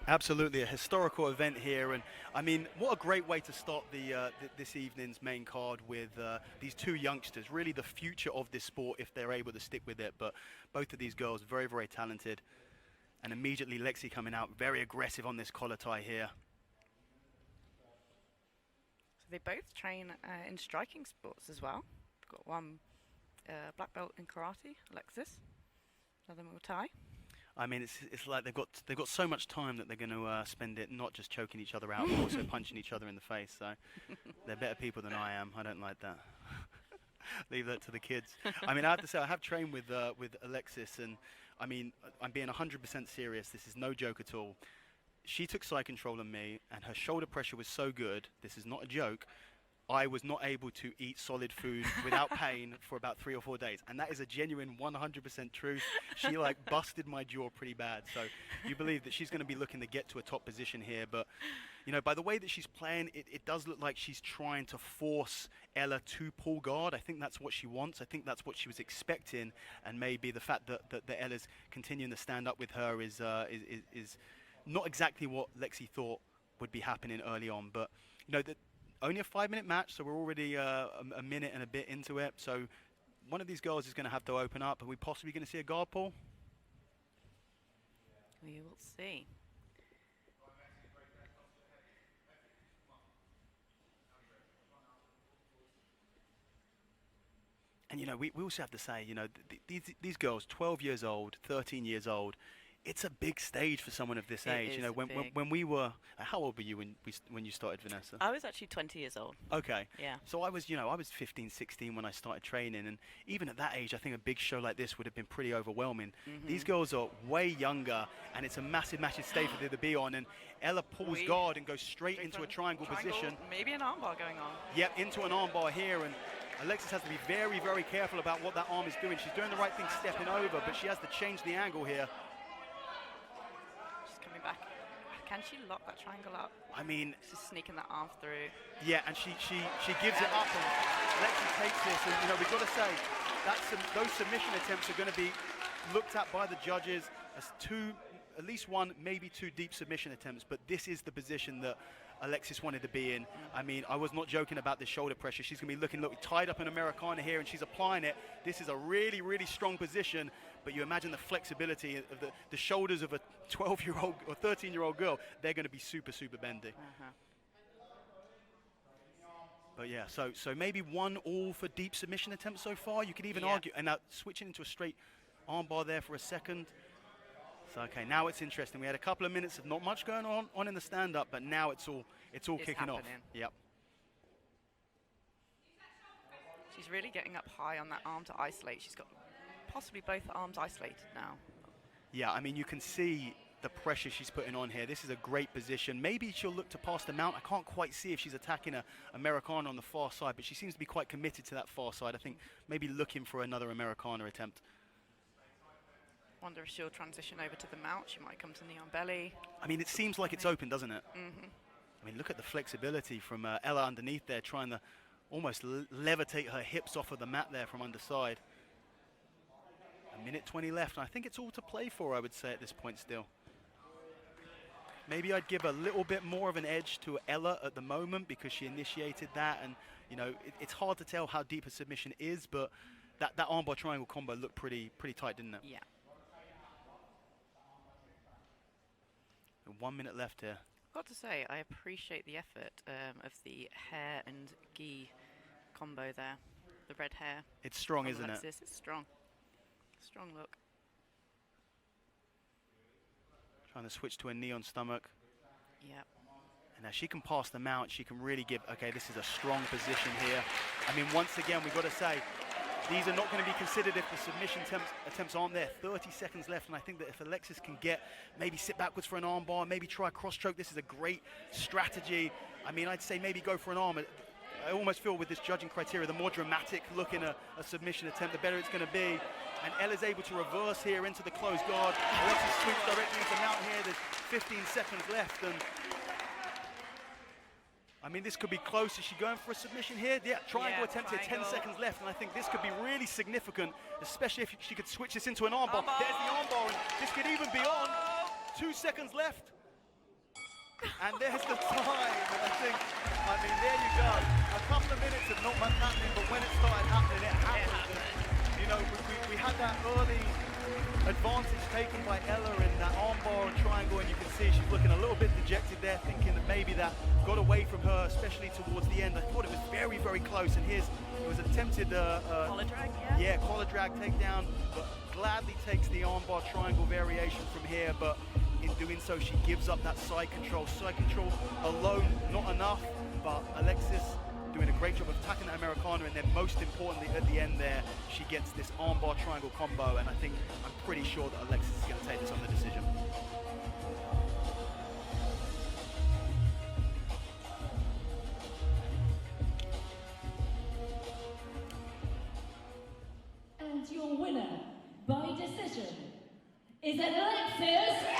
Absolutely, a historical event here, and I mean, what a great way to start this evening's main card with these two youngsters, really the future of this sport if they're able to stick with it. But both of these girls, very, very talented, and immediately Lexi coming out very aggressive on this collar tie here. So they both train in striking sports as well. Got one black belt in karate, Alexis, another Muay Thai. I mean, it's like they've got so much time that they're going to spend it not just choking each other out, but also punching each other in the face. So they're better people than I am. I don't like that. Leave that to the kids. I mean, I have to say, I have trained with Alexis, and I mean, I'm being 100% serious. This is no joke at all. She took side control on me, and her shoulder pressure was so good. This is not a joke. I was not able to eat solid food without pain for about 3 or 4 days. And that is a genuine 100% truth. She like busted my jaw pretty bad. So you believe that she's going to be looking to get to a top position here. But, you know, by the way that she's playing, it does look like she's trying to force Ella to pull guard. I think that's what she wants. I think that's what she was expecting. And maybe the fact that Ella's continuing to stand up with her is not exactly what Lexi thought would be happening early on. But, you know, only a 5-minute match, so we're already a minute and a bit into it. So one of these girls is going to have to open up. Are we possibly going to see a guard pull? We will see. And, you know, we also have to say, you know, these girls, 12 years old, 13 years old, it's a big stage for someone of this age. You know, when we were, how old were you when you started, Vanessa? I was actually 20 years old. Okay. Yeah. So I was 15, 16 when I started training, and even at that age, I think a big show like this would have been pretty overwhelming. These girls are way younger, and it's a massive stage for them to be on. And Ella pulls guard and goes straight into a triangle position. Maybe an armbar going on. Yep, into an armbar here, and Alexis has to be very, very careful about what that arm is doing. She's doing the right thing, stepping over, but she has to change the angle here. Back. Can she lock that triangle up? I mean, she's sneaking that arm through. Yeah, and she gives it up, and Lexi takes this, and you know, we've got to say that those submission attempts are going to be looked at by the judges as at least one, maybe two deep submission attempts, but this is the position that Alexis wanted to be in. I mean, I was not joking about this shoulder pressure. She's going to be looking tied up in Americana here, and she's applying it. This is a really, really strong position, but you imagine the flexibility of the shoulders of a 12-year-old or 13-year-old girl. They're going to be super, super bendy. But yeah, so maybe 1-all for deep submission attempts so far. You could even argue, and now switching into a straight armbar there for a second. So okay, now it's interesting. We had a couple of minutes of not much going on in the stand-up, but now it's all kicking happening. off. Yep. She's really getting up high on that arm to isolate. She's got possibly both arms isolated now. Yeah, I mean, you can see the pressure she's putting on here. This is a great position. Maybe she'll look to pass the mount. I can't quite see if she's attacking a Americana on the far side, but she seems to be quite committed to that far side. I think maybe looking for another Americana attempt. Wonder if she'll transition over to the mount. She might come to knee on belly. I mean, it seems like it's open, doesn't it? I mean, look at the flexibility from Ella underneath there, trying to almost levitate her hips off of the mat there from underside. A minute 20 left, and I think it's all to play for, I would say, at this point still. Maybe I'd give a little bit more of an edge to Ella at the moment because she initiated that, and, you know, it's hard to tell how deep a submission is, but that armbar triangle combo looked pretty tight, didn't it? Yeah. 1 minute left here. I've got to say, I appreciate the effort of the hair and gi combo there. The red hair. It's strong, isn't it? It's strong. Strong look. Trying to switch to a knee on stomach. Yep. And now she can pass the mount. She can really give, okay, this is a strong position here. I mean, once again, we've got to say, these are not going to be considered if the submission attempts aren't there. 30 seconds left, and I think that if Alexis can maybe sit backwards for an armbar, maybe try a cross choke, this is a great strategy. I mean, I'd say maybe go for an arm. I almost feel with this judging criteria, the more dramatic look in a submission attempt, the better it's going to be. And Ella's able to reverse here into the closed guard. Alexis swoops directly into mount here. There's 15 seconds left, and I mean, this could be close. Is she going for a submission here? Yeah, triangle attempt here, 10 seconds left, and I think this could be really significant, especially if she could switch this into an armbar. There's the armbar, and this could even be on. 2 seconds left. And there's the time. And I think, I mean, there you go. A couple of minutes of not much happening, but when it started happening, it happened. And, you know, we had that early advantage taken by Ella in that armbar and triangle, and you can see she's looking a little bit dejected there, thinking that maybe that got away from her, especially towards the end. I thought it was very, very close, and here's, it was attempted Collar drag, yeah, collar drag takedown, but gladly takes the armbar triangle variation from here, but in doing so she gives up that side control. Side control alone, not enough, but Alexis doing a great job of attacking that Americana, and then most importantly at the end there, she gets this armbar triangle combo, and I'm pretty sure that Alexis is going to take this on the decision. And your winner by decision is Alexis